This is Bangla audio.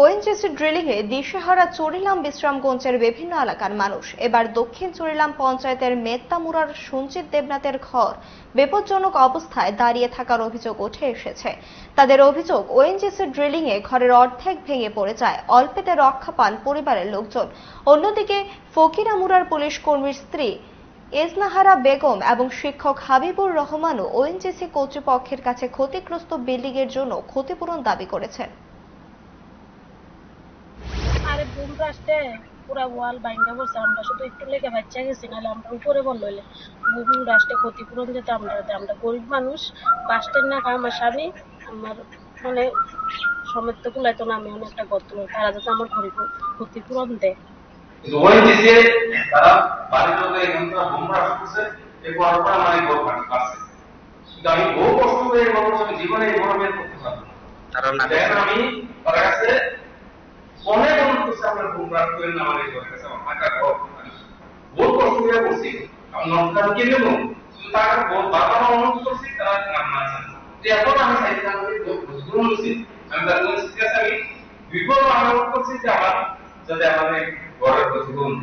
ওএনজিসি ড্রিলিংয়ে দিশেহারা চুরিলাম বিশ্রামগঞ্জের বিভিন্ন এলাকার মানুষ। এবার দক্ষিণ চুরিলাম পঞ্চায়েতের মেত্তামুড়ার সঞ্জিত দেবনাথের ঘর বিপজ্জনক অবস্থায় দাঁড়িয়ে থাকার অভিযোগ উঠে এসেছে। তাদের অভিযোগ, ওএনজিসি ড্রিলিংয়ে ঘরের অর্ধেক ভেঙে পড়ে যায়, অল্পেতে রক্ষা পান পরিবারের লোকজন। অন্যদিকে ফকিরামুড়ার পুলিশ কর্মীর স্ত্রী এজনাহারা বেগম এবং শিক্ষক হাবিবুর রহমানও ওএনজিসি কর্তৃপক্ষের কাছে ক্ষতিগ্রস্ত বিল্ডিংয়ের জন্য ক্ষতিপূরণ দাবি করেছেন। আরে বুম রাস্তে পুরা ওয়াল ভাঙ্গা পড়ছে, আমরা শুধু একটু লেগে বাচ্চা গেছি, নাহলে আমরা উপরে বললে বুম রাস্তে ক্ষতিপূরণ দিতে আমরা গরিব মানুষ, বাসটের না আমার স্বামী আমার মানে সমেত তো কুলাইতো না, আমি অনেকটা গত তারা যাতে আমার ক্ষতিপূরণ দেয়। আমি অনেক অনুরোধ করছি আপনার গুমরাহ করেন না, আমার এই ঘরের কাছে আমার ফাঁকা ঘর বহুত কষ্ট করে করছি, আমি নকশা কিনে নেবো তার বাবা অনুরোধ করছি, তারা নাম মানছে না। এখন আমি চাইছি আমাকে বুঝতে বলছি, আমি তাদের কাছে আমি বিপদ অনুরোধ করছি যে আমার যাতে আমাদের ঘরের প্রতিবন্ধ